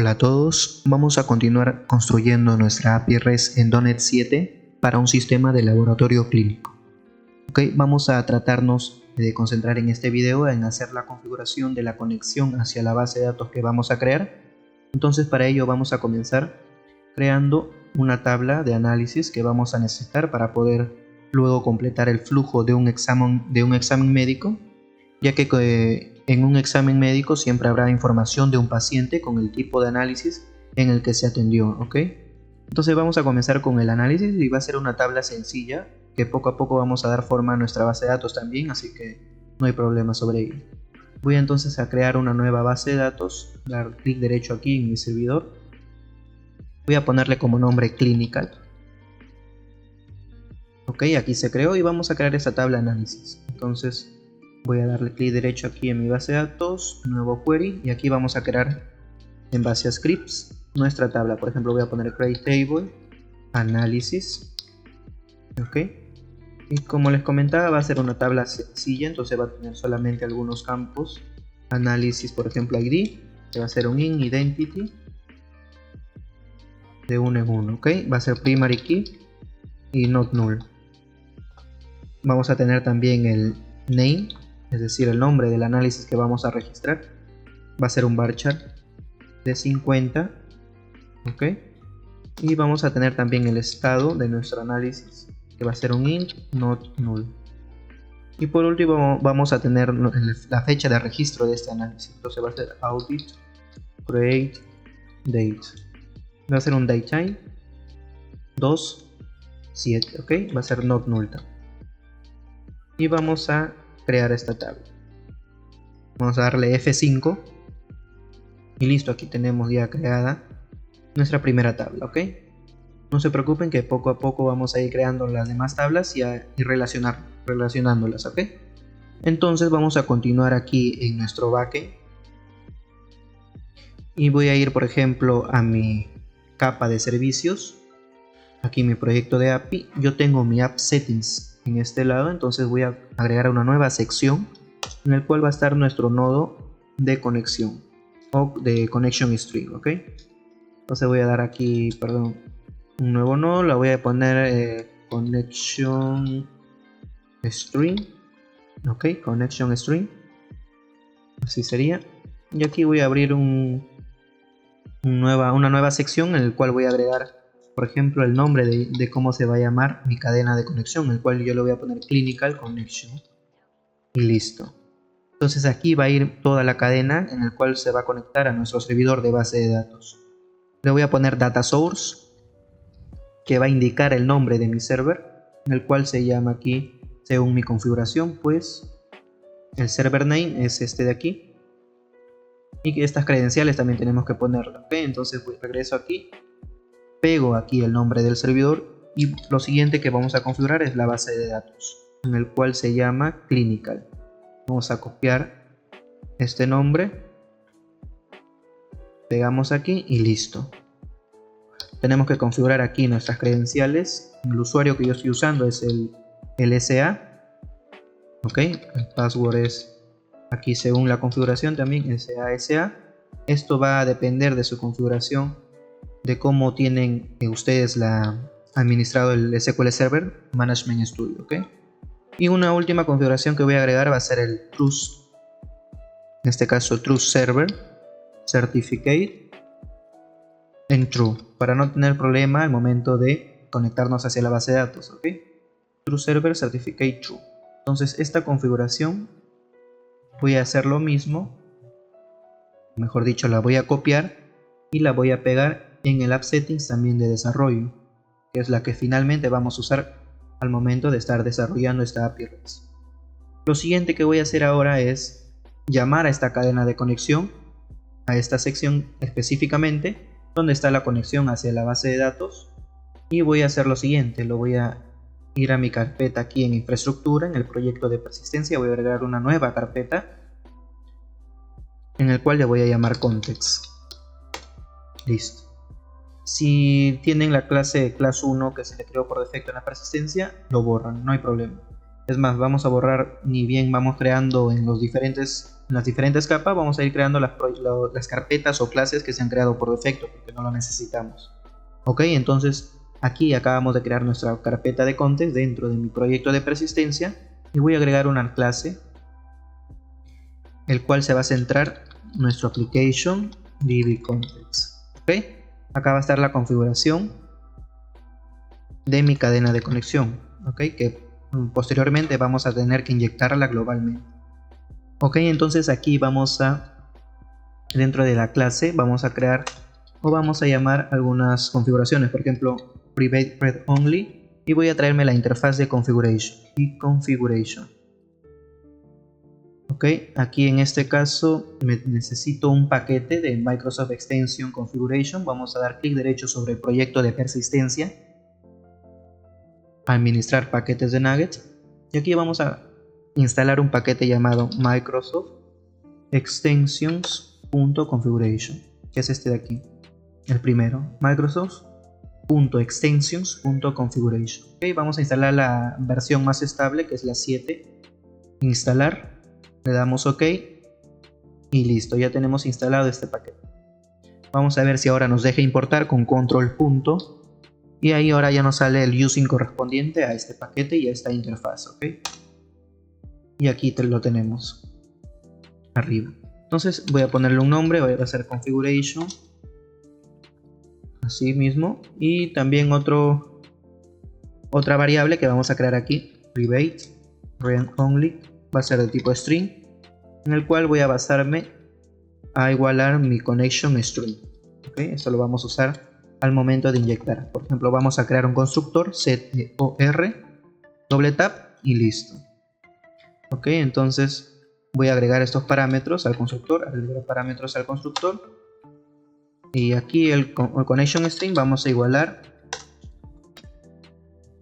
Hola a todos, vamos a continuar construyendo nuestra API REST en .NET 7 para un sistema de laboratorio clínico. Vamos a tratarnos de concentrar en este video en hacer la configuración de la conexión hacia la base de datos que vamos a crear. Entonces para ello vamos a comenzar creando una tabla de análisis que vamos a necesitar para poder luego completar el flujo de un examen médico, ya que en un examen médico siempre habrá información de un paciente con el tipo de análisis en el que se atendió, Entonces vamos a comenzar con el análisis y va a ser una tabla sencilla que poco a poco vamos a dar forma a nuestra base de datos también, así que no hay problema sobre ello. Voy entonces a crear una nueva base de datos, dar clic derecho aquí en mi servidor. Voy a ponerle como nombre Clinical. Aquí se creó y vamos a crear esta tabla de análisis. Entonces voy a darle clic derecho aquí en mi base de datos, nuevo query, y aquí vamos a crear en base a scripts nuestra tabla. Por ejemplo, voy a poner create table análisis. Y como les comentaba, va a ser una tabla sencilla, entonces va a tener solamente algunos campos. Análisis, por ejemplo, ID, que va a ser un identity de uno en uno, va a ser primary key y not null. Vamos a tener también el name, es decir, el nombre del análisis que vamos a registrar. Va a ser un varchar de 50, y vamos a tener también el estado de nuestro análisis, que va a ser un int not null. Y por último vamos a tener la fecha de registro de este análisis. Entonces va a ser audit create date, va a ser un datetime 2/7, va a ser not null también. Y vamos a crear esta tabla. Vamos a darle F5 y listo, aquí tenemos ya creada nuestra primera tabla, No se preocupen que poco a poco vamos a ir creando las demás tablas y relacionándolas, Entonces vamos a continuar aquí en nuestro backend y voy a ir, por ejemplo, a mi capa de servicios. Aquí mi proyecto de API, yo tengo mi app settings en este lado, entonces voy a agregar una nueva sección en el cual va a estar nuestro nodo de conexión o de connection string, Entonces voy a dar aquí, un nuevo nodo, la voy a poner connection string, connection string, así sería. Y aquí voy a abrir una nueva sección en el cual voy a agregar, por ejemplo, el nombre de cómo se va a llamar mi cadena de conexión, el cual yo le voy a poner Clinical Connection. Y listo. Entonces aquí va a ir toda la cadena en el cual se va a conectar a nuestro servidor de base de datos. Le voy a poner Data Source, que va a indicar el nombre de mi server, en el cual se llama aquí, según mi configuración, pues el server name es este de aquí. Y que estas credenciales también tenemos que ponerlas, Entonces regreso aquí, pego aquí el nombre del servidor y lo siguiente que vamos a configurar es la base de datos, en el cual se llama Clinical. Vamos a copiar este nombre, pegamos aquí y listo. Tenemos que configurar aquí nuestras credenciales. El usuario que yo estoy usando es el SA, el password es aquí según la configuración también SA. Esto va a depender de su configuración, de cómo tienen ustedes administrado el SQL Server Management Studio, Y una última configuración que voy a agregar va a ser el Trust, en este caso Trust Server Certificate en True, para no tener problema al momento de conectarnos hacia la base de datos, Trust Server Certificate True. Entonces esta configuración voy a hacer lo mismo, mejor dicho la voy a copiar y la voy a pegar en el App Settings también de desarrollo, que es la que finalmente vamos a usar al momento de estar desarrollando esta API REST. Lo siguiente que voy a hacer ahora es llamar a esta cadena de conexión, a esta sección específicamente, donde está la conexión hacia la base de datos, y voy a hacer lo siguiente, lo voy a ir a mi carpeta aquí en infraestructura, en el proyecto de persistencia, voy a agregar una nueva carpeta, en el cual le voy a llamar context. Listo. Si tienen la clase class 1 que se le creó por defecto en la persistencia, lo borran, no hay problema. Es más, vamos a borrar, ni bien vamos creando en las diferentes capas, vamos a ir creando las carpetas o clases que se han creado por defecto, porque no lo necesitamos. Ok, entonces aquí acabamos de crear nuestra carpeta de context dentro de mi proyecto de persistencia y voy a agregar una clase, el cual se va a centrar en nuestro application dbContext. Ok, acá va a estar la configuración de mi cadena de conexión, ok, que posteriormente vamos a tener que inyectarla globalmente. Ok, entonces aquí dentro de la clase vamos a crear o vamos a llamar algunas configuraciones, por ejemplo private read only, y voy a traerme la interfaz de configuration y configuration. Ok, aquí en este caso necesito un paquete de Microsoft Extension Configuration. Vamos a dar clic derecho sobre el proyecto de persistencia, administrar paquetes de nuggets, y aquí vamos a instalar un paquete llamado Microsoft Extensions.configuration, que es este de aquí, el primero, Microsoft.extensions.configuration. Ok, vamos a instalar la versión más estable, que es la 7, instalar, le damos OK y listo, ya tenemos instalado este paquete. Vamos a ver si ahora nos deja importar con control punto, y ahí ahora ya nos sale el using correspondiente a este paquete y a esta interfaz. Ok, y aquí lo tenemos arriba. Entonces voy a ponerle un nombre, voy a hacer configuration, así mismo, y también otra variable que vamos a crear aquí, private read only, va a ser de tipo string, en el cual voy a basarme a igualar mi connection string. Ok, esto lo vamos a usar al momento de inyectar. Por ejemplo, vamos a crear un constructor CTOR, doble tap y listo. Ok, entonces voy a agregar estos parámetros al constructor, y aquí el connection string vamos a igualar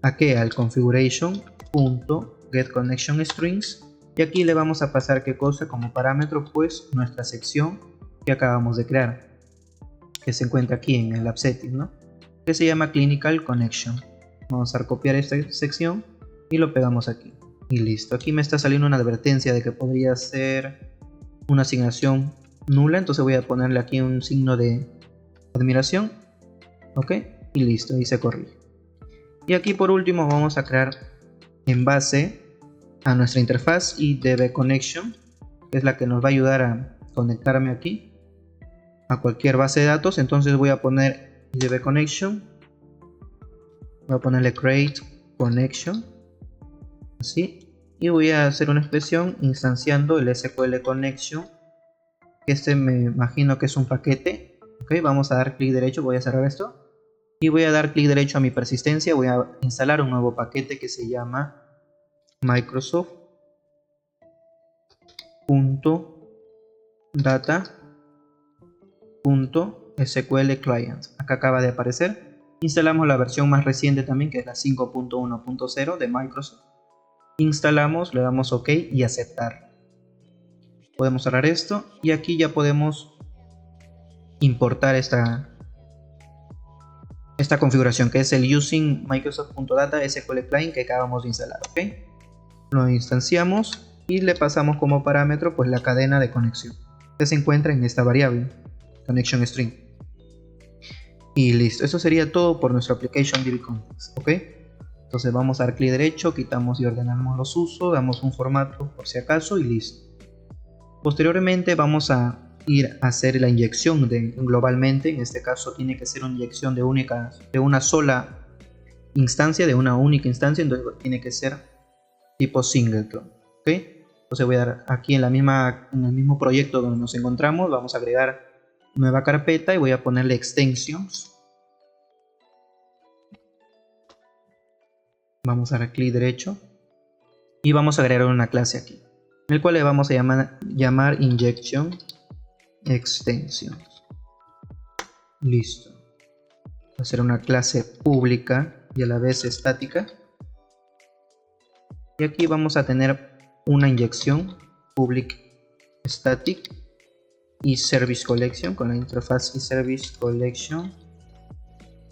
a qué, al configuration.getConnectionStrings, y aquí le vamos a pasar qué cosa como parámetro, pues nuestra sección que acabamos de crear, que se encuentra aquí en el app setting, ¿no? Que se llama Clinical Connection. Vamos a copiar esta sección y lo pegamos aquí y listo. Aquí me está saliendo una advertencia de que podría ser una asignación nula, entonces voy a ponerle aquí un signo de admiración. Ok, y listo, y se corrige. Y aquí por último vamos a crear en base a nuestra interfaz IDB-Connection, que es la que nos va a ayudar a conectarme aquí a cualquier base de datos. Entonces voy a poner IDB-Connection, voy a ponerle create connection, así, y voy a hacer una expresión instanciando el SQL connection, que este me imagino que es un paquete. Ok, vamos a dar clic derecho, voy a cerrar esto y voy a dar clic derecho a mi persistencia, voy a instalar un nuevo paquete que se llama Microsoft.data.sql client. Acá acaba de aparecer. Instalamos la versión más reciente también, que es la 5.1.0 de Microsoft. Instalamos, le damos OK y aceptar. Podemos cerrar esto y aquí ya podemos importar esta configuración, que es el using Microsoft.data SQL client que acabamos de instalar. ¿Ok? Lo instanciamos y le pasamos como parámetro pues la cadena de conexión que se encuentra en esta variable connection string, y listo. Eso sería todo por nuestro application dbContext. Ok, entonces vamos a dar clic derecho, quitamos y ordenamos los usos, damos un formato por si acaso y listo. Posteriormente vamos a ir a hacer la inyección globalmente. En este caso tiene que ser una inyección de una sola instancia, de una única instancia, entonces tiene que ser tipo singleton. ¿Ok? Entonces voy a dar aquí en el mismo proyecto donde nos encontramos, vamos a agregar nueva carpeta y voy a ponerle extensions. Vamos a dar clic derecho y vamos a agregar una clase aquí, en el cual le vamos a llamar injection extensions. Listo. Va a ser una clase pública y a la vez estática. Y aquí vamos a tener una inyección public static y service collection con la interfaz y service collection.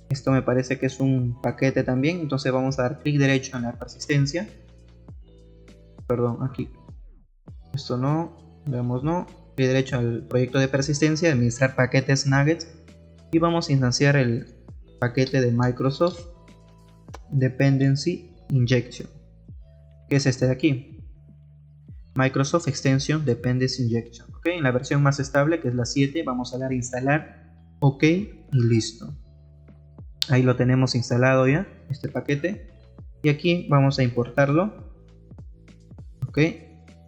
Esto me parece que es un paquete también, entonces vamos a dar clic derecho en la persistencia perdón, aquí. Esto no, veamos no. Clic derecho al proyecto de persistencia, administrar paquetes nuggets. Y vamos a instanciar el paquete de Microsoft Dependency Injection, que es este de aquí. Microsoft Extension Dependency Injection. ¿Ok? En la versión más estable, que es la 7, vamos a dar a instalar. OK y listo. Ahí lo tenemos instalado ya, este paquete. Y aquí vamos a importarlo. OK.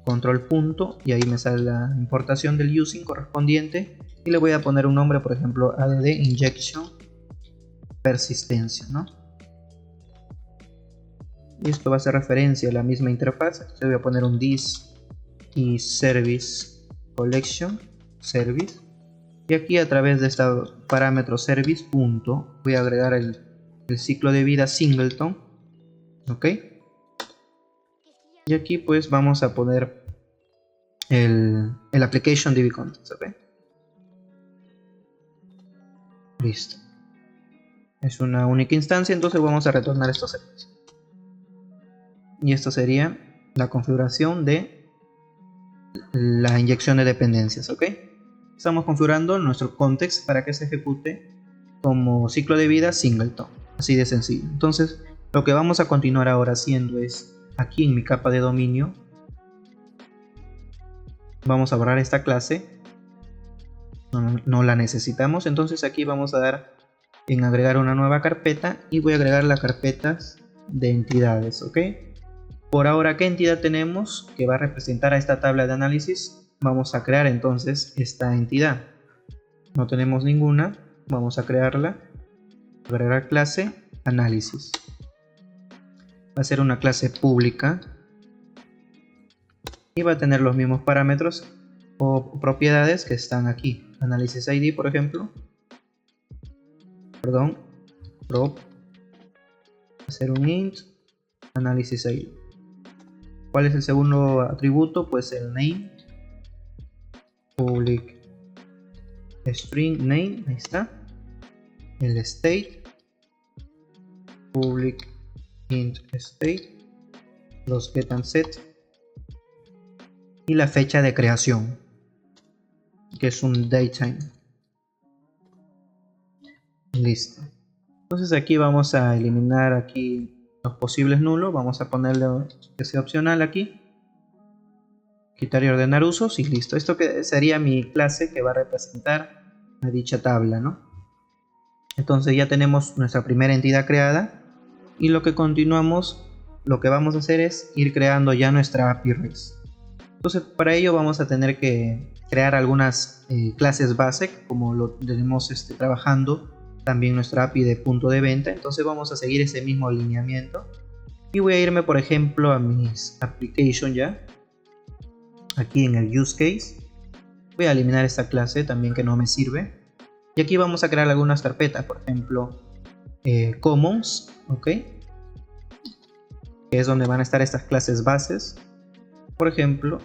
Control punto. Y ahí me sale la importación del using correspondiente. Y le voy a poner un nombre, por ejemplo, add injection persistencia, ¿no? Y esto va a hacer referencia a la misma interfaz. Aquí le voy a poner un this y service collection service. Y aquí a través de este parámetro service punto voy a agregar el ciclo de vida singleton. Ok. Y aquí pues vamos a poner el application DB context. Ok. Listo. Es una única instancia, entonces vamos a retornar estos servicios. Y esto sería la configuración de la inyección de dependencias. Ok. Estamos configurando nuestro context para que se ejecute como ciclo de vida singleton, así de sencillo. Entonces lo que vamos a continuar ahora haciendo es, aquí en mi capa de dominio vamos a borrar esta clase, no la necesitamos. Entonces aquí vamos a dar en agregar una nueva carpeta y voy a agregar las carpetas de entidades. Ok, por ahora, ¿qué entidad tenemos que va a representar a esta tabla de análisis? Vamos a crear entonces esta entidad. No tenemos ninguna, vamos a crearla. Agregar clase análisis. Va a ser una clase pública y va a tener los mismos parámetros o propiedades que están aquí. Análisis ID, por ejemplo. Perdón, prop. Va a ser un int análisis ID. ¿Cuál es el segundo atributo? Pues el name. Public string name, ahí está. El state, public int state, los get and set y la fecha de creación, que es un datetime. Listo. Entonces aquí vamos a eliminar aquí los posibles nulos, vamos a ponerle que sea opcional aquí. Quitar y ordenar usos y listo. Esto que sería mi clase que va a representar a dicha tabla, ¿no? Entonces ya tenemos nuestra primera entidad creada y lo que continuamos, lo que vamos a hacer es ir creando ya nuestra API REST. Entonces para ello vamos a tener que crear algunas clases base, como lo tenemos trabajando también nuestra API de punto de venta. Entonces vamos a seguir ese mismo alineamiento y voy a irme por ejemplo a mis application ya. Aquí en el use case voy a eliminar esta clase también que no me sirve y aquí vamos a crear algunas carpetas, por ejemplo commons, ok, que es donde van a estar estas clases bases. Por ejemplo,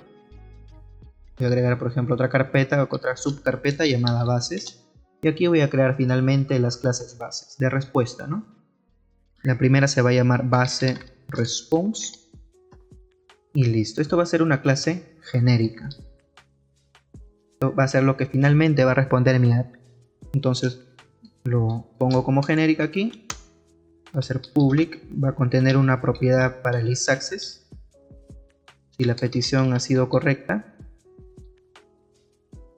voy a agregar por ejemplo otra carpeta o otra subcarpeta llamada bases y aquí voy a crear finalmente las clases bases de respuesta, ¿no? La primera se va a llamar base response y listo. Esto va a ser una clase genérica. Esto va a ser lo que finalmente va a responder mi API. Entonces lo pongo como genérica aquí. Va a ser public. Va a contener una propiedad para el list access. Si la petición ha sido correcta,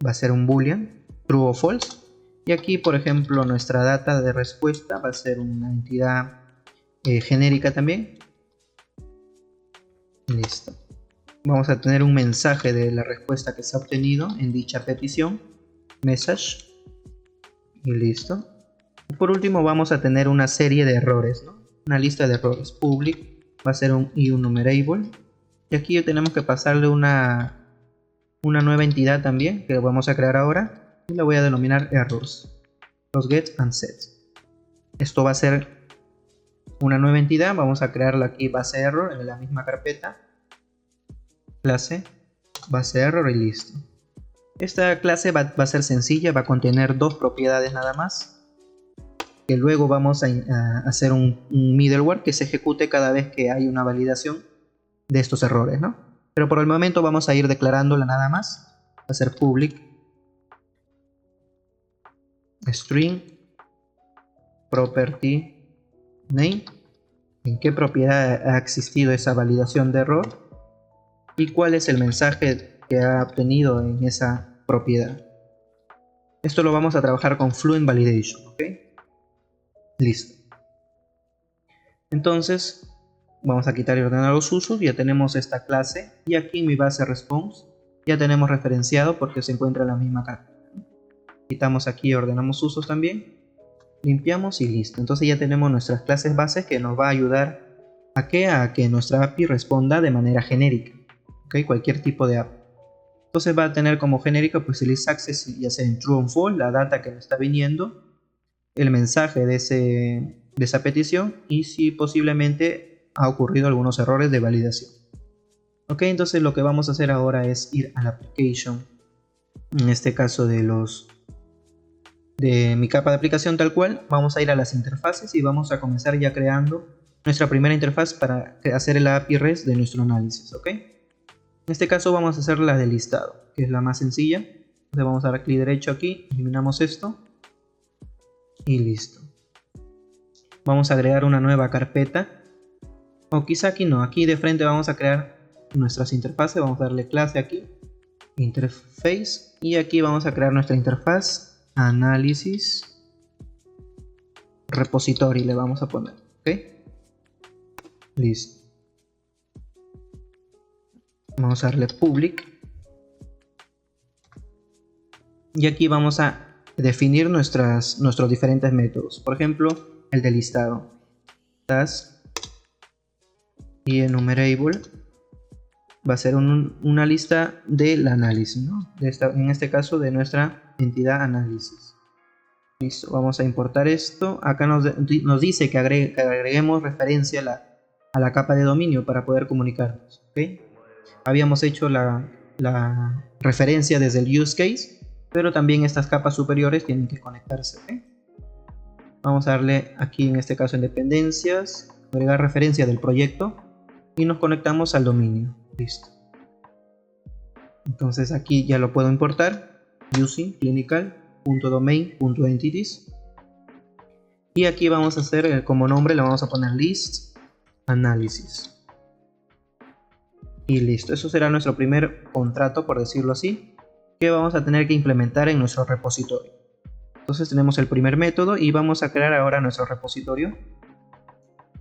va a ser un boolean, true o false. Y aquí por ejemplo nuestra data de respuesta va a ser una entidad genérica también. Listo. Vamos a tener un mensaje de la respuesta que se ha obtenido en dicha petición, message, y listo. Por último vamos a tener una serie de errores, ¿no? Una lista de errores. Public va a ser un enumerable y aquí tenemos que pasarle una nueva entidad también que vamos a crear ahora y la voy a denominar errors, los get and set. Esto va a ser una nueva entidad, vamos a crearla aquí base error en la misma carpeta, clase base error y listo. Esta clase va a ser sencilla, va a contener dos propiedades nada más, que luego vamos a hacer un middleware que se ejecute cada vez que hay una validación de estos errores, ¿no? Pero por el momento vamos a ir declarándola nada más. Va a ser public string property name. En qué propiedad ha existido esa validación de error y cuál es el mensaje que ha obtenido en esa propiedad. Esto lo vamos a trabajar con Fluent Validation, ¿ok? Listo. Entonces vamos a quitar y ordenar los usos. Ya tenemos esta clase y aquí en mi base response ya tenemos referenciado porque se encuentra en la misma carpeta. Quitamos aquí y ordenamos usos también. Limpiamos y listo. Entonces ya tenemos nuestras clases bases que nos va a ayudar a que nuestra API responda de manera genérica, ¿okay? Cualquier tipo de API. Entonces va a tener como genérica pues el isAccess, ya sea en true o false, la data que nos está viniendo, el mensaje de esa petición y si posiblemente ha ocurrido algunos errores de validación. Ok, entonces lo que vamos a hacer ahora es ir a la application, en este caso de mi capa de aplicación tal cual. Vamos a ir a las interfaces y vamos a comenzar ya creando nuestra primera interfaz para hacer el API REST de nuestro análisis, ¿ok? En este caso vamos a hacer la de listado, que es la más sencilla. Entonces vamos a dar clic derecho aquí, eliminamos esto y listo. Vamos a agregar una nueva carpeta, o quizá aquí no, aquí de frente vamos a crear nuestras interfaces. Vamos a darle clase aquí, interface, y aquí vamos a crear nuestra interfaz análisis repository, le vamos a poner, ok, listo. Vamos a darle public y aquí vamos a definir nuestros diferentes métodos. Por ejemplo, el de listado, task y enumerable va a ser una lista del análisis, ¿no? En este caso de nuestra entidad análisis. Listo, vamos a importar esto. Acá nos dice que agreguemos referencia a la capa de dominio para poder comunicarnos, ¿okay? Habíamos hecho la referencia desde el use case, pero también estas capas superiores tienen que conectarse, ¿okay? Vamos a darle aquí en este caso en dependencias, agregar referencia del proyecto y nos conectamos al dominio. Listo. Entonces aquí ya lo puedo importar using clinical.domain.entities y aquí vamos a hacer como nombre, le vamos a poner list analysis y listo. Eso será nuestro primer contrato, por decirlo así, que vamos a tener que implementar en nuestro repositorio. Entonces tenemos el primer método y vamos a crear ahora nuestro repositorio.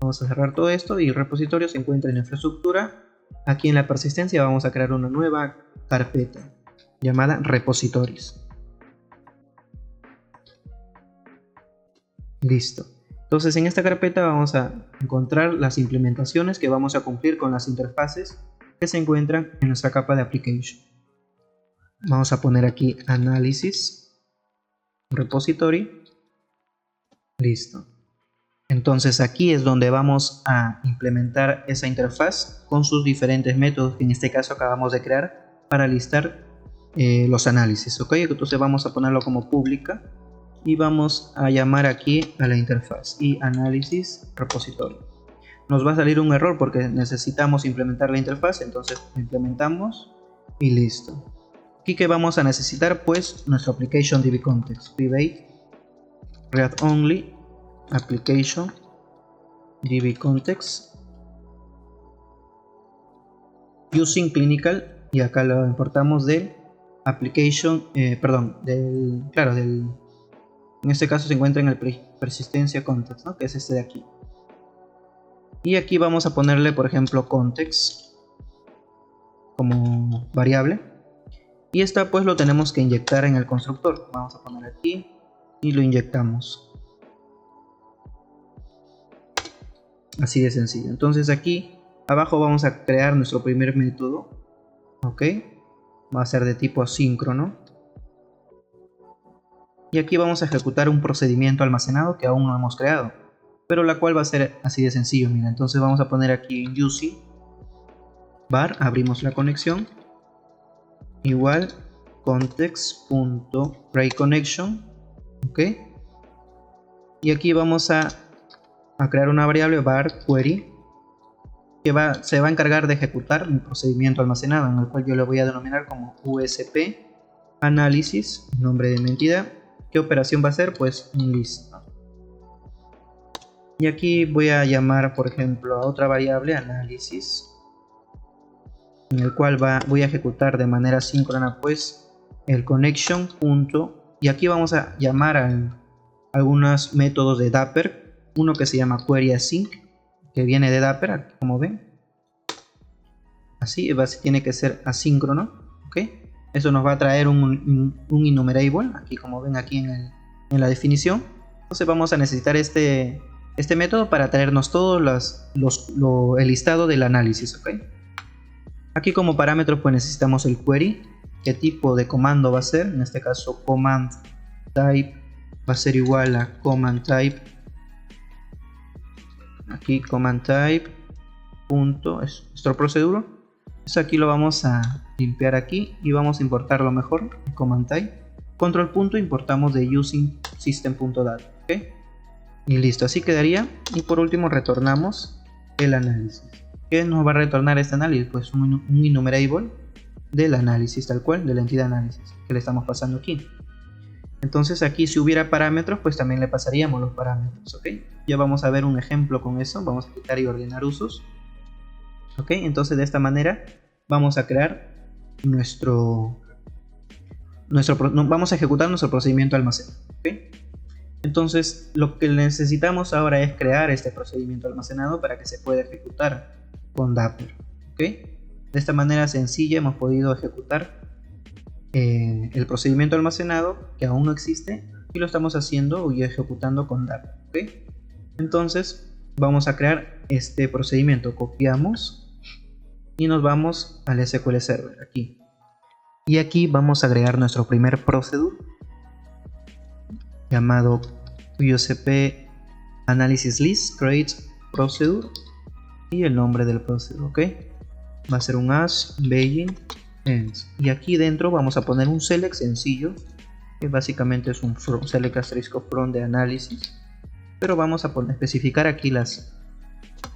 Vamos a cerrar todo esto y el repositorio se encuentra en infraestructura. Aquí en la persistencia vamos a crear una nueva carpeta llamada repositories. Listo. Entonces en esta carpeta vamos a encontrar las implementaciones que vamos a cumplir con las interfaces que se encuentran en nuestra capa de application. Vamos a poner aquí análisis repository. Listo. Entonces aquí es donde vamos a implementar esa interfaz con sus diferentes métodos que en este caso acabamos de crear para listar los análisis, ¿ok? Entonces vamos a ponerlo como pública y vamos a llamar aquí a la interfaz y análisis repository. Nos va a salir un error porque necesitamos implementar la interfaz, entonces implementamos y listo. Aquí que vamos a necesitar pues nuestro application DB context, private read only application DB context using clinical y acá lo importamos del application, en este caso se encuentra en el persistencia context, ¿no? Que es este de aquí. Y aquí vamos a ponerle por ejemplo context como variable y esta pues lo tenemos que inyectar en el constructor. Vamos a poner aquí y lo inyectamos. Así de sencillo. Entonces aquí abajo vamos a crear nuestro primer método, ok, va a ser de tipo asíncrono y aquí vamos a ejecutar un procedimiento almacenado que aún no hemos creado, pero la cual va a ser así de sencillo. Mira, entonces vamos a poner aquí en using var, abrimos la conexión, igual context.breakConnection, ok, y aquí vamos a crear una variable var query se va a encargar de ejecutar mi procedimiento almacenado, en el cual yo le voy a denominar como USP análisis, nombre de mi entidad. ¿Qué operación va a ser? Pues un list. Y aquí voy a llamar, por ejemplo, a otra variable análisis, en el cual voy a ejecutar de manera síncrona pues el connection punto, y aquí vamos a llamar a algunos métodos de Dapper, uno que se llama query async, que viene de Dapper, como ven, así tiene que ser asíncrono, ¿ok? Eso nos va a traer un enumerable, aquí como ven aquí en la definición. Entonces vamos a necesitar este método para traernos todo el listado del análisis, ¿ok? Aquí como parámetros pues necesitamos el query, qué tipo de comando va a ser, en este caso command type va a ser igual a command type, aquí command type punto es nuestro procedure. Eso aquí lo vamos a limpiar aquí y vamos a importarlo mejor, el command type. Control punto importamos de using system.data, ¿ok? Y listo, así quedaría. Y por último retornamos el análisis. ¿Qué nos va a retornar este análisis? Pues un enumerable del análisis, tal cual, de la entidad análisis que le estamos pasando aquí. Entonces aquí si hubiera parámetros, pues también le pasaríamos los parámetros, ¿ok? Ya vamos a ver un ejemplo con eso. Vamos a quitar y ordenar usos, ¿ok? Entonces de esta manera vamos a crear vamos a ejecutar nuestro procedimiento almacenado, ¿ok? Entonces lo que necesitamos ahora es crear este procedimiento almacenado para que se pueda ejecutar con Dapper, ¿ok? De esta manera sencilla hemos podido ejecutar el procedimiento almacenado, que aún no existe, y lo estamos haciendo y ejecutando con Dapper, ¿ok? Entonces vamos a crear este procedimiento, copiamos y nos vamos al SQL Server aquí, y aquí vamos a agregar nuestro primer procedure llamado USP analysis list create procedure y el nombre del procedure, ¿ok? Va a ser un as begin end, y aquí dentro vamos a poner un select sencillo que básicamente es un select asterisco from de análisis, pero vamos a especificar aquí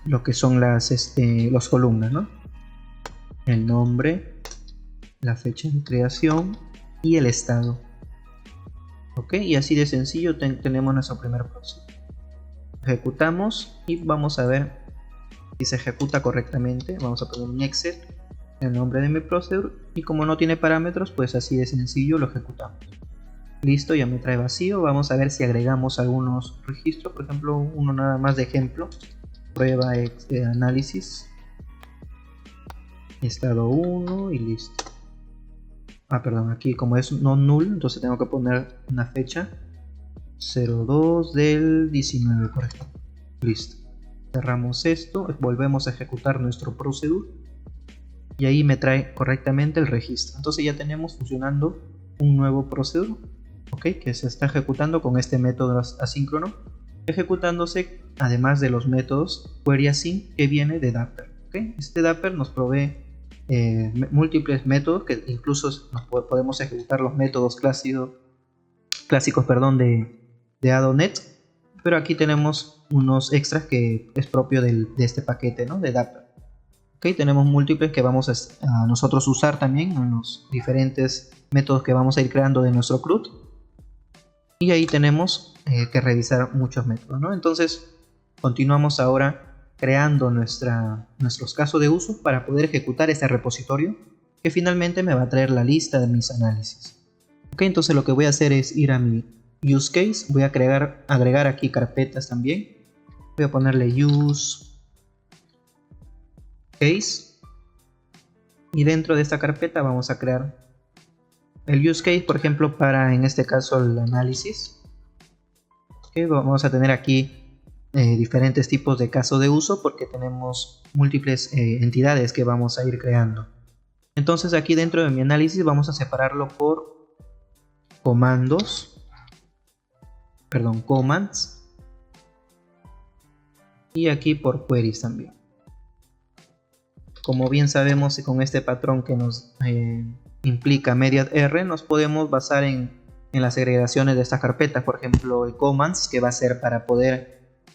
lo que son las columnas, ¿no? El nombre, la fecha de creación y el estado, ok, y así de sencillo tenemos nuestro primer proceso. Ejecutamos y vamos a ver si se ejecuta correctamente. Vamos a poner un exit, el nombre de mi procedure, y como no tiene parámetros, pues así de sencillo lo ejecutamos. Listo, ya me trae vacío. Vamos a ver si agregamos algunos registros, por ejemplo uno nada más de ejemplo, prueba de análisis, estado 1 y listo. Perdón, aquí como es no null, entonces tengo que poner una fecha 02 del 19, por ejemplo. Listo, cerramos esto, volvemos a ejecutar nuestro procedure y ahí me trae correctamente el registro. Entonces ya tenemos funcionando un nuevo procedure, ok, que se está ejecutando con este método asíncrono, ejecutándose además de los métodos query async que viene de Dapper, ok. Este Dapper nos provee múltiples métodos, que incluso podemos ejecutar los métodos clásicos de Adonet, pero aquí tenemos unos extras que es propio de este paquete, ¿no? De Dapper. Okay, tenemos múltiples que vamos a nosotros usar también en los diferentes métodos que vamos a ir creando de nuestro CRUD, y ahí tenemos que revisar muchos métodos, ¿no? Entonces continuamos ahora creando nuestros casos de uso para poder ejecutar este repositorio que finalmente me va a traer la lista de mis análisis. Ok, entonces lo que voy a hacer es ir a mi use case, voy a agregar aquí carpetas también, voy a ponerle use case y dentro de esta carpeta vamos a crear el use case, por ejemplo para en este caso el análisis. Okay, vamos a tener aquí diferentes tipos de casos de uso porque tenemos múltiples entidades que vamos a ir creando. Entonces aquí dentro de mi análisis vamos a separarlo por commands, y aquí por queries también. Como bien sabemos, con este patrón que nos implica media R, nos podemos basar en las segregaciones de estas carpetas. Por ejemplo el commands, que va a ser para poder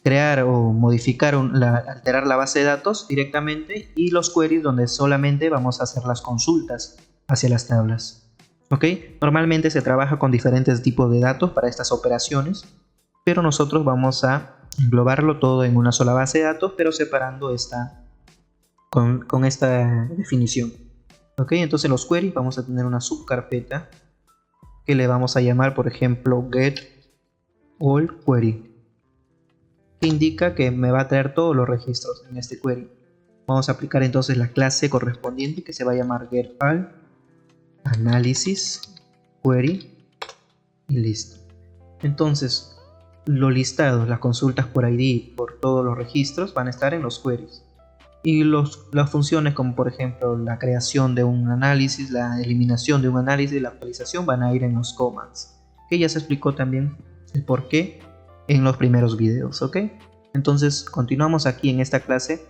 crear o modificar, alterar la base de datos directamente, y los queries donde solamente vamos a hacer las consultas hacia las tablas. ¿Ok? Normalmente se trabaja con diferentes tipos de datos para estas operaciones, pero nosotros vamos a englobarlo todo en una sola base de datos, pero separando con esta definición. ¿Ok? Entonces los queries vamos a tener una subcarpeta que le vamos a llamar, por ejemplo, get all query, que indica que me va a traer todos los registros en este query. Vamos a aplicar entonces la clase correspondiente, que se va a llamar get all analysis query, y listo. Entonces los listados, las consultas por ID, por todos los registros, van a estar en los queries. Y las funciones, como por ejemplo la creación de un análisis, la eliminación de un análisis, la actualización, van a ir en los commands, que ya se explicó también el por qué en los primeros videos. ¿Ok? Entonces continuamos aquí en esta clase.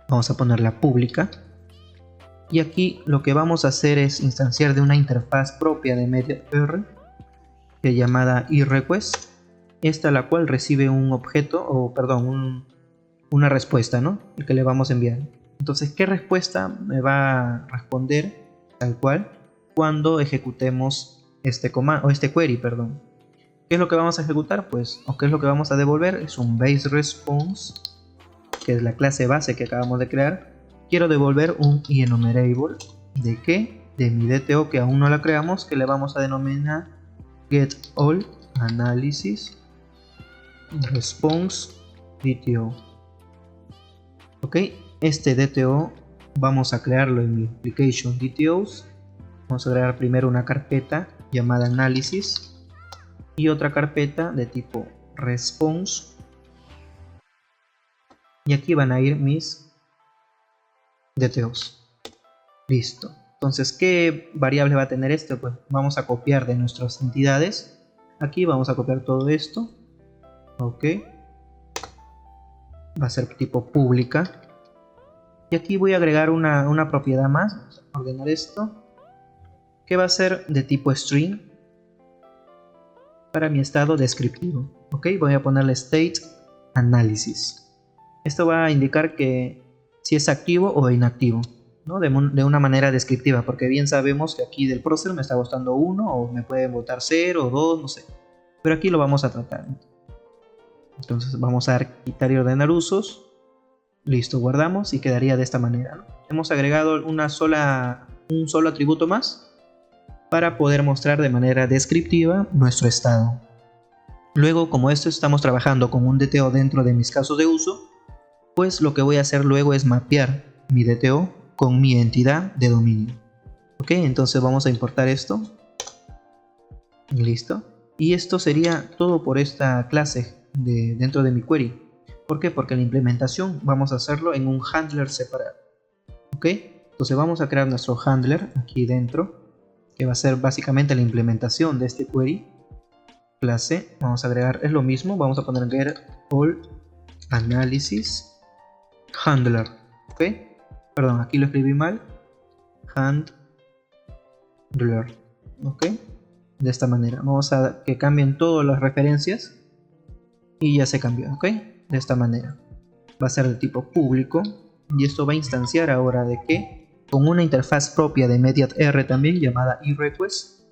Vamos a ponerla pública, y aquí lo que vamos a hacer es instanciar de una interfaz propia de MediaTR, que es llamada iRequest, esta la cual recibe un objeto, o perdón, una respuesta, ¿no? El que le vamos a enviar. Entonces, ¿qué respuesta me va a responder tal cual cuando ejecutemos este comando, o este query, perdón? ¿Qué es lo que vamos a ejecutar? Pues, o qué es lo que vamos a devolver, es un base response, que es la clase base que acabamos de crear. Quiero devolver un enumerable. ¿De qué? De mi DTO, que aún no la creamos, que le vamos a denominar get all analysis response DTO. Ok, este DTO vamos a crearlo en mi application DTOs. Vamos a crear primero una carpeta llamada análisis y otra carpeta de tipo response, y aquí van a ir mis DTOs. Listo. Entonces, ¿qué variable va a tener esto? Pues vamos a copiar de nuestras entidades. Aquí vamos a copiar todo esto. Ok, va a ser tipo pública. Y aquí voy a agregar una propiedad más. Vamos a ordenar esto, que va a ser de tipo string para mi estado descriptivo. Ok, voy a ponerle state analysis. Esto va a indicar que si es activo o inactivo, ¿no? De una manera descriptiva, porque bien sabemos que aquí del process me está gustando 1, o me puede votar 0 o 2, no sé. Pero aquí lo vamos a tratar. Entonces vamos a dar quitar y ordenar usos. Listo, guardamos y quedaría de esta manera, ¿no? Hemos agregado un solo atributo más para poder mostrar de manera descriptiva nuestro estado. Luego, como esto estamos trabajando con un DTO dentro de mis casos de uso, pues lo que voy a hacer luego es mapear mi DTO con mi entidad de dominio. Ok, entonces vamos a importar esto. Listo. Y esto sería todo por esta clase dentro de mi query. ¿Por qué? Porque la implementación vamos a hacerlo en un handler separado. ¿Ok? Entonces vamos a crear nuestro handler aquí dentro, que va a ser básicamente la implementación de este query. Clase, vamos a agregar, es lo mismo, vamos a poner get all analysis handler. ¿Ok? Perdón, aquí lo escribí mal. Handler. ¿Ok? De esta manera. Vamos a que cambien todas las referencias. Y ya se cambió, ¿ok? De esta manera. Va a ser de tipo público. Y esto va a instanciar ahora de que con una interfaz propia de MediaTR también llamada iRequest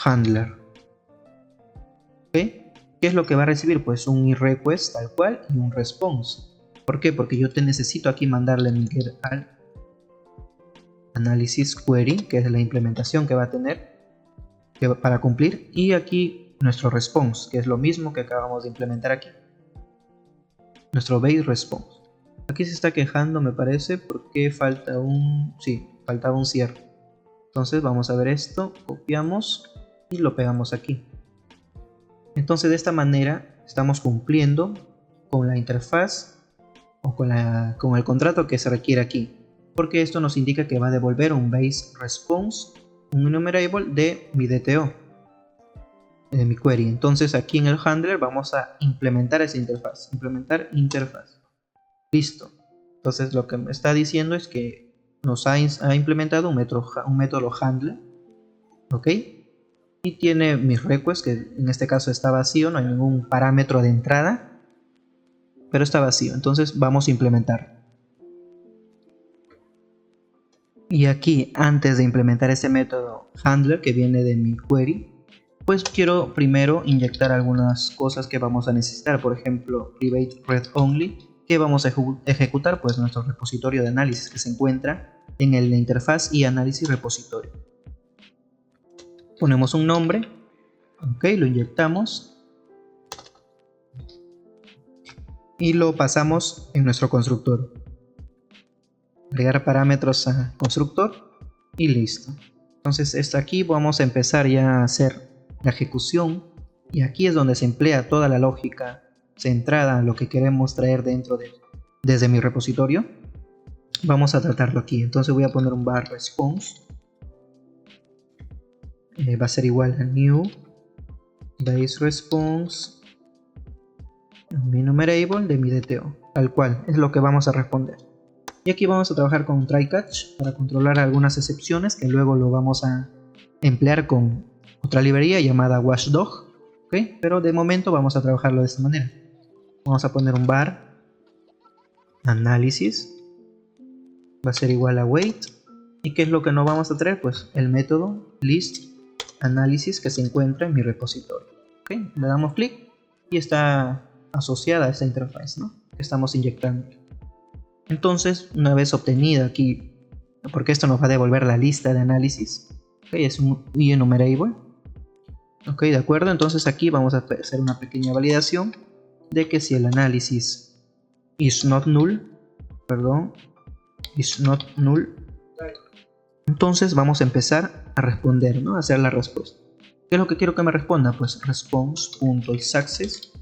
handler. ¿Ok? ¿Qué es lo que va a recibir? Pues un iRequest tal cual y un response. ¿Por qué? Porque yo te necesito aquí mandarle mi get al analysis query, que es la implementación que va a tener para cumplir, y aquí nuestro response, que es lo mismo que acabamos de implementar aquí, nuestro base response. Aquí se está quejando, me parece, porque falta faltaba un cierre. Entonces vamos a ver esto, copiamos y lo pegamos aquí. Entonces de esta manera estamos cumpliendo con la interfaz o con el contrato que se requiere aquí, porque esto nos indica que va a devolver un base response, un enumerable de mi DTO, de mi query. Entonces aquí en el handler vamos a implementar esa interfaz, implementar interfaz. Listo. Entonces lo que me está diciendo es que nos ha implementado un método handler, ¿ok? y tiene mis requests, que en este caso está vacío, no hay ningún parámetro de entrada, pero está vacío. Entonces vamos a implementar. Y aquí, antes de implementar este método handler que viene de mi query, pues quiero primero inyectar algunas cosas que vamos a necesitar. Por ejemplo, private read only, que vamos a ejecutar pues nuestro repositorio de análisis que se encuentra en el de interfaz y análisis repositorio. Ponemos un nombre, ok, lo inyectamos y lo pasamos en nuestro constructor. Agregar parámetros a constructor y listo. Entonces esto aquí vamos a empezar ya a hacer la ejecución, y aquí es donde se emplea toda la lógica centrada en lo que queremos traer desde mi repositorio. Vamos a tratarlo aquí. Entonces voy a poner un var response, va a ser igual a new base response mi enumerable de mi DTO, tal cual es lo que vamos a responder. Y aquí vamos a trabajar con try catch para controlar algunas excepciones que luego lo vamos a emplear con otra librería llamada watchdog, ¿okay? Pero de momento vamos a trabajarlo de esta manera. Vamos a poner un var análisis, va a ser igual a wait, y ¿qué es lo que no vamos a traer? Pues el método list análisis que se encuentra en mi repositorio, ¿okay? Le damos clic y está asociada a esta interfaz, ¿no?, que estamos inyectando. Entonces, una vez obtenida aquí, porque esto nos va a devolver la lista de análisis, ¿okay? Es un enumerable. Ok, de acuerdo. Entonces aquí vamos a hacer una pequeña validación de que si el análisis is not null, entonces vamos a empezar a responder, ¿no?, a hacer la respuesta. ¿Qué es lo que quiero que me responda? Pues response.isAccess.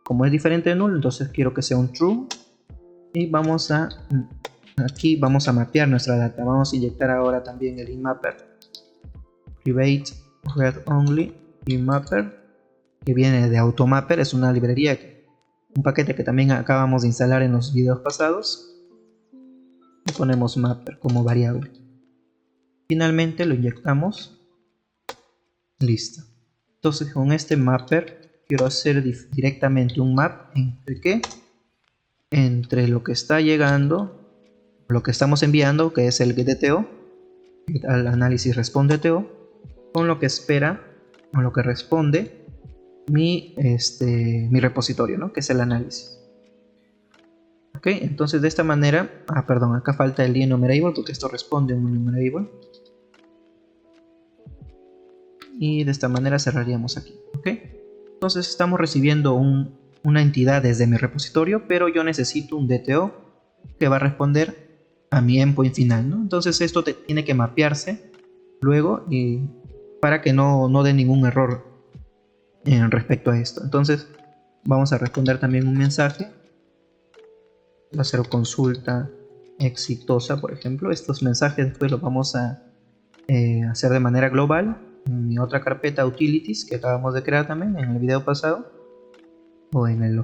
Como es diferente de null, entonces quiero que sea un true. Y aquí vamos a mapear nuestra data. Vamos a inyectar ahora también el IMapper private read only IMapper, que viene de Automapper. Es una librería, un paquete que también acabamos de instalar en los videos pasados. Y ponemos mapper como variable. Finalmente lo inyectamos. Listo. Entonces con este mapper quiero hacer directamente un map entre ¿qué? Entre lo que está llegando, lo que estamos enviando, que es el getDTO, al análisis responde DTO, con lo que espera, con lo que responde mi repositorio, ¿no?, que es el análisis. Ok, entonces de esta manera, perdón, acá falta el enumerable porque esto responde a un enumerable. Y de esta manera cerraríamos aquí. Ok, entonces estamos recibiendo una entidad desde mi repositorio, pero yo necesito un DTO que va a responder a mi endpoint final, ¿no? Entonces esto tiene que mapearse luego y para que no dé ningún error respecto a esto. Entonces vamos a responder también un mensaje. Va a ser consulta exitosa, por ejemplo. Estos mensajes después los vamos a hacer de manera global en mi otra carpeta utilities que acabamos de crear también en el video pasado, o en el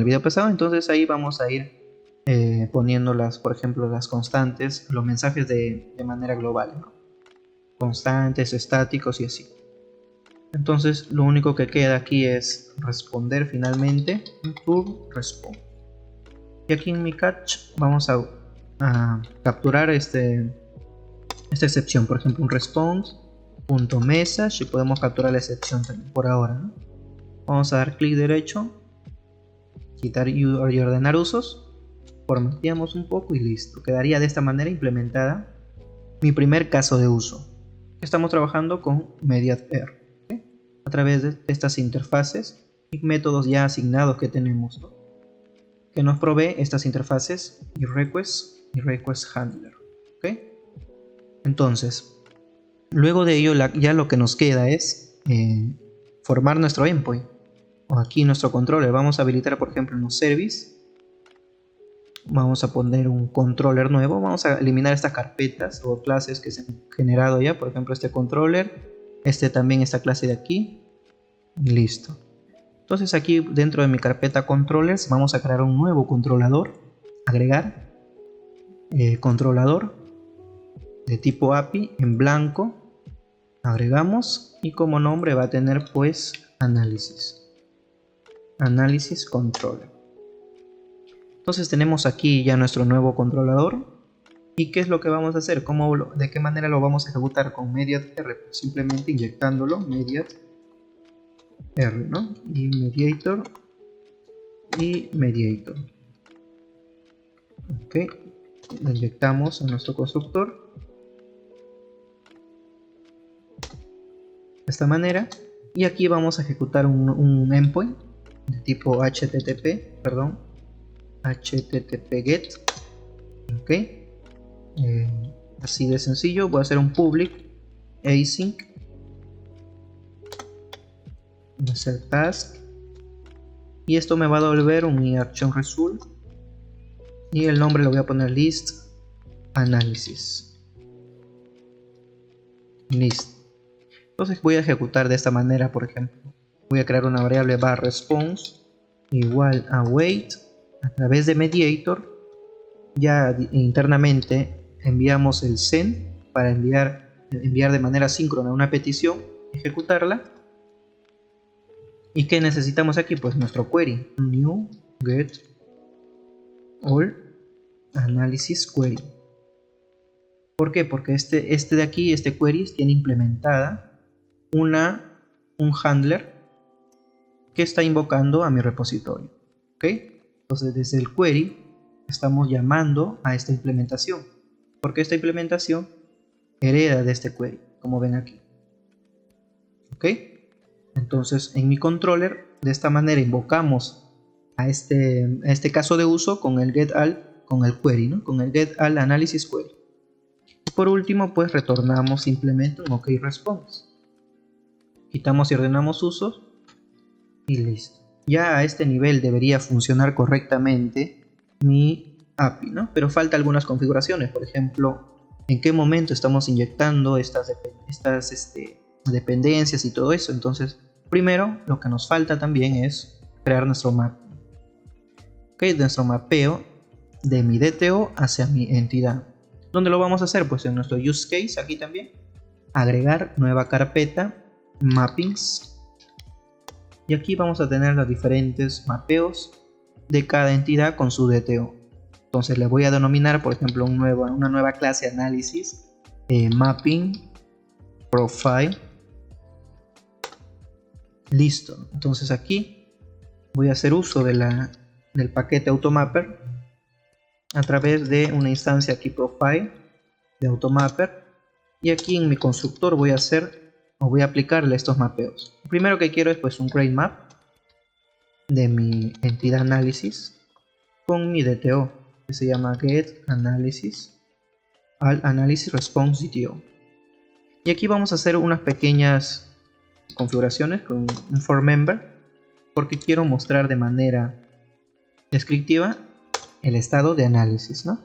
video pasado. Entonces ahí vamos a ir poniendo por ejemplo, las constantes, los mensajes de manera global, ¿no?, constantes, estáticos y así. Entonces lo único que queda aquí es responder finalmente to respond. Y aquí en mi catch vamos a capturar esta excepción, por ejemplo un response.message, y podemos capturar la excepción también por ahora, ¿no? Vamos a dar clic derecho, quitar y ordenar usos, formateamos un poco y listo. Quedaría de esta manera implementada mi primer caso de uso. Estamos trabajando con mediaTr, ¿okay?, a través de estas interfaces y métodos ya asignados que tenemos, ¿no?, que nos provee estas interfaces y request handler. ¿Okay? Entonces, luego de ello ya lo que nos queda es formar nuestro endpoint, o aquí nuestro controller. Vamos a habilitar, por ejemplo, en los service, vamos a poner un controller nuevo. Vamos a eliminar estas carpetas o clases que se han generado ya, por ejemplo este controller, también esta clase de aquí, y listo. Entonces aquí dentro de mi carpeta controllers vamos a crear un nuevo controlador, agregar controlador de tipo API en blanco, Agregamos y como nombre va a tener pues análisis. Análisis controller. Entonces tenemos aquí ya nuestro nuevo controlador. ¿Y qué es lo que vamos a hacer? ¿De qué manera lo vamos a ejecutar con mediat R? Pues simplemente inyectándolo, mediat R, ¿no? Y mediator. Y mediator. Ok. Lo inyectamos a nuestro constructor. De esta manera. Y aquí vamos a ejecutar un endpoint de tipo HTTP, perdón. HTTP GET. Ok. Así de sencillo. Voy a hacer un public async. Voy a hacer task. Y esto me va a devolver un action result. Y el nombre lo voy a poner list analysis. List. Entonces voy a ejecutar de esta manera, por ejemplo. Voy a crear una variable response igual a wait. A través de mediator ya internamente enviamos el send para enviar de manera síncrona una petición, ejecutarla. ¿Y qué necesitamos aquí? Pues nuestro query, new get all analysis query. ¿Por qué? Porque este de aquí, este query, tiene implementada un handler que está invocando a mi repositorio. ¿Ok? Entonces desde el query estamos llamando a esta implementación, porque esta implementación hereda de este query, como ven aquí. ¿Ok? Entonces en mi controller de esta manera invocamos a este caso de uso con el get all, con el query, ¿no? Con el get all analysis query. Y por último pues retornamos simplemente un OK response. Quitamos y ordenamos usos y listo. Ya a este nivel debería funcionar correctamente mi API, ¿no? Pero falta algunas configuraciones, por ejemplo, en qué momento estamos inyectando estas dependencias y todo eso. Entonces, primero lo que nos falta también es crear nuestro map. ¿Ok? Nuestro mapeo de mi DTO hacia mi entidad. ¿Dónde lo vamos a hacer? Pues en nuestro use case, aquí también. Agregar nueva carpeta, mappings. Y aquí vamos a tener los diferentes mapeos de cada entidad con su DTO. Entonces le voy a denominar, por ejemplo, una nueva clase análisis, mapping profile. Listo. Entonces aquí voy a hacer uso del paquete automapper a través de una instancia aquí profile de automapper. Y aquí en mi constructor voy a aplicarle estos mapeos. Lo primero que quiero es pues un create map de mi entidad análisis con mi DTO, que se llama get analysis al analysis response DTO. Y aquí vamos a hacer unas pequeñas configuraciones con un for member, porque quiero mostrar de manera descriptiva el estado de análisis, ¿no?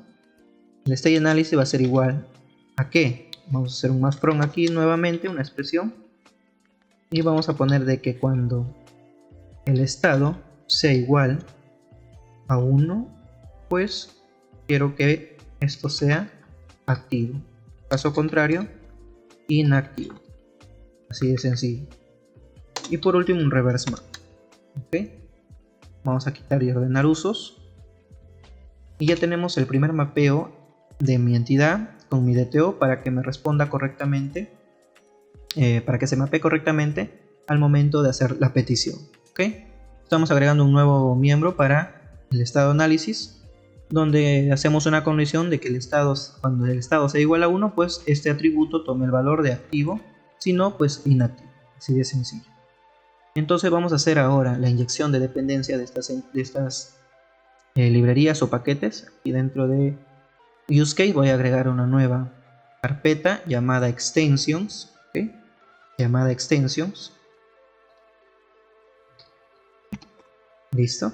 El state análisis va a ser igual a ¿qué? Vamos a hacer un más from aquí nuevamente, una expresión, y vamos a poner de que cuando el estado sea igual a 1, pues quiero que esto sea activo. Caso contrario, inactivo. Así de sencillo. Y por último un reverse map. ¿Ok? Vamos a quitar y ordenar usos. Y ya tenemos el primer mapeo de mi entidad con mi DTO para que me responda correctamente, para que se mapee correctamente al momento de hacer la petición. ¿Ok? Estamos agregando un nuevo miembro para el estado análisis, donde hacemos una condición de que cuando el estado sea igual a 1, pues este atributo tome el valor de activo, si no, pues inactivo. Así de sencillo. Entonces vamos a hacer ahora la inyección de dependencia de estas librerías o paquetes. Y dentro de use case voy a agregar una nueva carpeta llamada extensions. ¿Okay? Llamada extensions. Listo.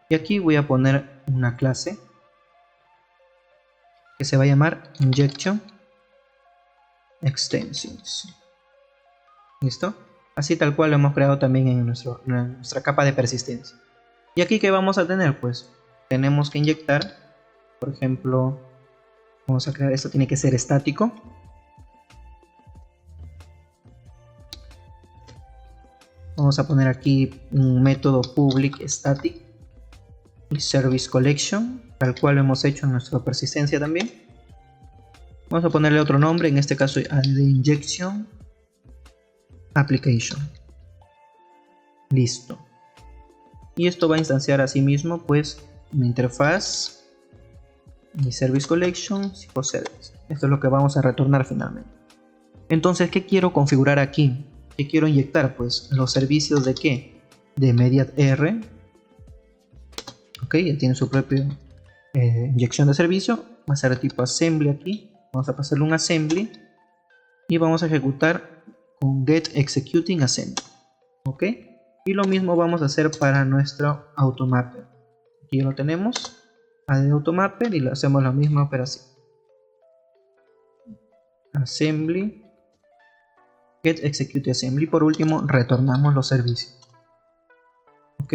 Y aquí voy a poner una clase que se va a llamar injection extensions. ¿Listo? Así tal cual lo hemos creado también en nuestra capa de persistencia. Y aquí ¿qué vamos a tener? Pues tenemos que inyectar, por ejemplo, vamos a crear, esto tiene que ser estático. Vamos a poner aquí un método public static y service collection, tal cual lo hemos hecho en nuestra persistencia también. Vamos a ponerle otro nombre, en este caso add injection application. Listo. Y esto va a instanciar a sí mismo pues mi interfaz, mi service collection, service. Esto es lo que vamos a retornar finalmente. Entonces, ¿qué quiero configurar aquí? ¿Qué quiero inyectar? Pues los servicios de ¿qué? De MediaR. Ok, ya tiene su propia inyección de servicio. Va a ser de tipo assembly aquí. Vamos a pasarle un assembly y vamos a ejecutar con get executing assembly. Ok, y lo mismo vamos a hacer para nuestro automapper. Aquí ya lo tenemos, add automapper, y le hacemos la misma operación. Assembly, get execute assembly. Por último, retornamos los servicios. Ok,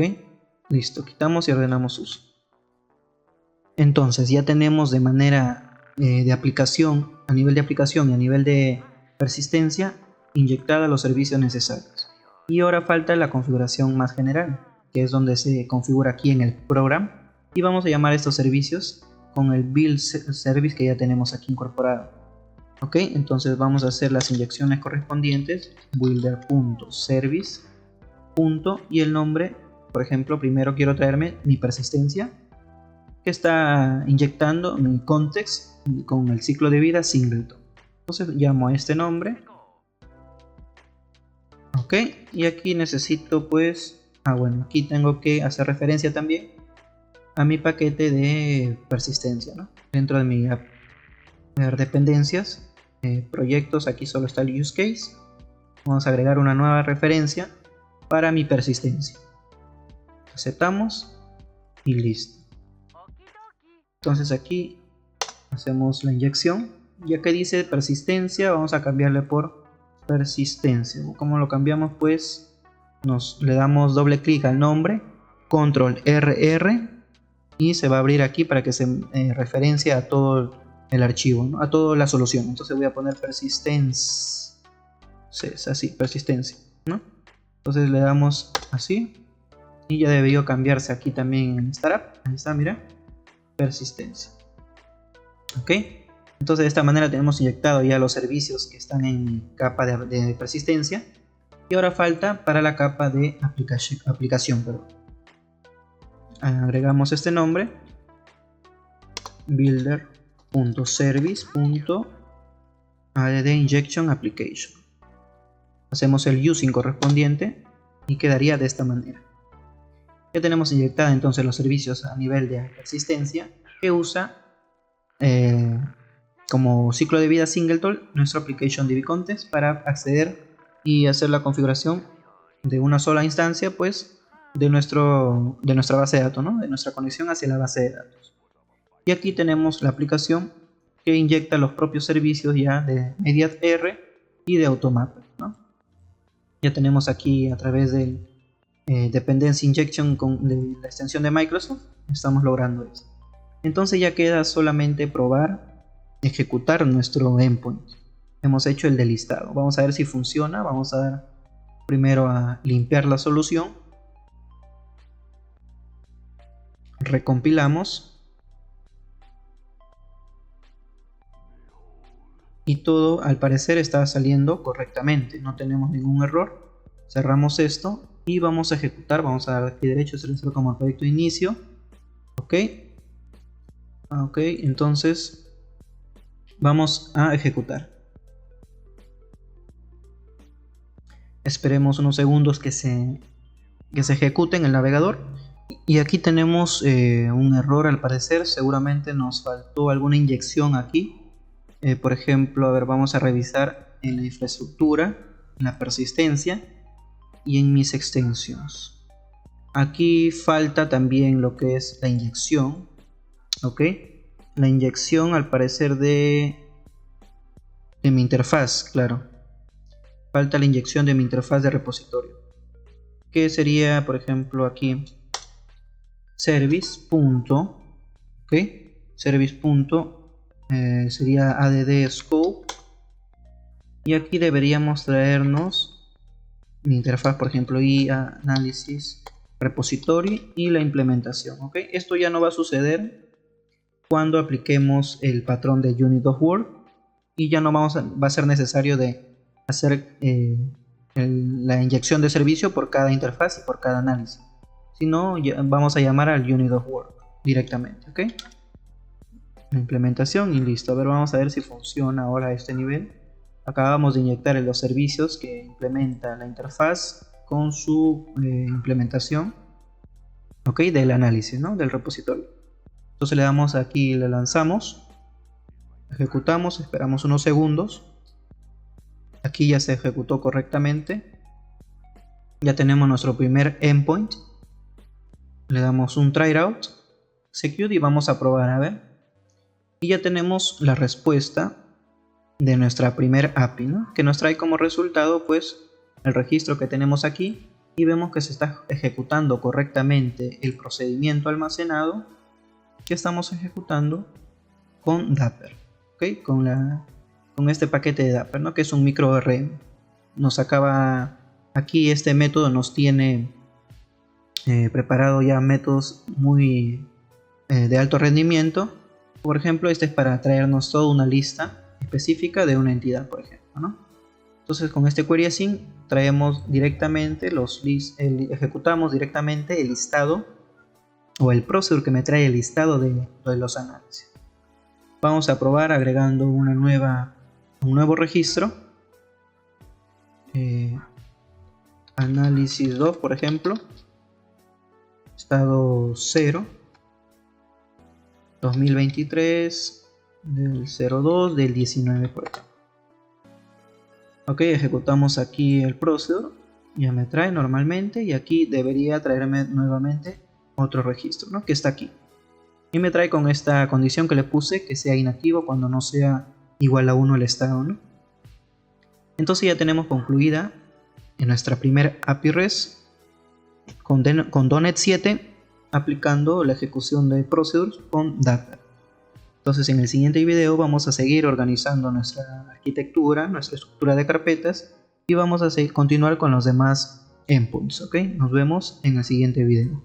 listo, quitamos y ordenamos uso. Entonces ya tenemos de manera de aplicación, a nivel de aplicación y a nivel de persistencia, inyectada los servicios necesarios. Y ahora falta la configuración más general, que es donde se configura aquí en el programa, y vamos a llamar a estos servicios con el build service que ya tenemos aquí incorporado. Ok, entonces vamos a hacer las inyecciones correspondientes, builder.service. Y el nombre, por ejemplo, primero quiero traerme mi persistencia, que está inyectando mi context con el ciclo de vida singleton. Entonces llamo a este nombre. Ok, y aquí necesito pues, bueno, aquí tengo que hacer referencia también a mi paquete de persistencia, ¿no? Dentro de mi dependencias, proyectos, aquí solo está el use case. Vamos a agregar una nueva referencia para mi persistencia. Aceptamos y listo. Entonces aquí hacemos la inyección. Ya que dice persistencia, vamos a cambiarle por persistencia. ¿Cómo lo cambiamos? Pues le damos doble clic al nombre, control RR, y se va a abrir aquí para que se referencie a todo el archivo, ¿no? A toda la solución. Entonces voy a poner persistencia, es así, persistencia, ¿no? Entonces le damos así y ya debió cambiarse aquí también en Startup. Ahí está, mira, persistencia. Ok, entonces de esta manera tenemos inyectado ya los servicios que están en capa de persistencia, y ahora falta para la capa de aplicación. Agregamos este nombre, builder.service.add injection application. Hacemos el using correspondiente y quedaría de esta manera. Ya tenemos inyectada entonces los servicios a nivel de persistencia, que usa como ciclo de vida singleton nuestro application DB context para acceder y hacer la configuración de una sola instancia, pues de nuestra base de datos, ¿no? De nuestra conexión hacia la base de datos. Y aquí tenemos la aplicación que inyecta los propios servicios ya de MediaR y de Automapper, ¿no? Ya tenemos aquí a través del Dependency Injection de la extensión de Microsoft, estamos logrando esto. Entonces ya queda solamente probar, ejecutar nuestro endpoint. Hemos hecho el delistado. Vamos a ver si funciona. Vamos a dar primero a limpiar la solución. Recompilamos. Y todo al parecer está saliendo correctamente. No tenemos ningún error. Cerramos esto y vamos a ejecutar. Vamos a dar aquí derecho, seleccionar como proyecto de inicio. Ok. Ok, entonces vamos a ejecutar. Esperemos unos segundos que se ejecute en el navegador. Y aquí tenemos un error al parecer. Seguramente nos faltó alguna inyección aquí. Por ejemplo, a ver, vamos a revisar en la infraestructura, en la persistencia y en mis extensiones. Aquí falta también lo que es la inyección. Ok, la inyección al parecer de mi interfaz, claro. Falta la inyección de mi interfaz de repositorio, que sería, por ejemplo, aquí service. Ok, service. Sería add scope, y aquí deberíamos traernos mi interfaz, por ejemplo, y análisis repository y la implementación. ¿Ok? Esto ya no va a suceder cuando apliquemos el patrón de unit.word y ya no va a ser necesario de hacer la inyección de servicio por cada interfaz y por cada análisis, sino vamos a llamar al unit.word directamente. ¿Ok? La implementación y listo. A ver, vamos a ver si funciona ahora a este nivel. Acabamos de inyectar los servicios que implementa la interfaz con su implementación, ¿ok? Del análisis, ¿no? Del repositorio. Entonces le damos aquí, le lanzamos, ejecutamos, esperamos unos segundos. Aquí ya se ejecutó correctamente. Ya tenemos nuestro primer endpoint. Le damos un try out, execute y vamos a probar a ver. Y ya tenemos la respuesta de nuestra primer API, ¿no? Que nos trae como resultado pues el registro que tenemos aquí y vemos que se está ejecutando correctamente el procedimiento almacenado que estamos ejecutando con Dapper, ¿okay? Con este paquete de Dapper, ¿no? Que es un micro ORM. Nos acaba aquí, este método nos tiene preparado ya métodos muy de alto rendimiento. Por ejemplo, este es para traernos toda una lista específica de una entidad, por ejemplo, ¿no? Entonces con este query async traemos directamente ejecutamos directamente el listado o el procedure que me trae el listado de los análisis. Vamos a probar agregando un nuevo registro, análisis 2, por ejemplo, estado 0 2023 del 02 del 19, por ejemplo. Ok, ejecutamos aquí el procedure, ya me trae normalmente y aquí debería traerme nuevamente otro registro, ¿no? Que está aquí y me trae con esta condición que le puse, que sea inactivo cuando no sea igual a 1 el estado, ¿no? Entonces ya tenemos concluida en nuestra primera API REST con .NET 7 aplicando la ejecución de procedures con Dapper. Entonces en el siguiente video vamos a seguir organizando nuestra arquitectura, nuestra estructura de carpetas y vamos a continuar con los demás endpoints, ¿ok? Nos vemos en el siguiente video.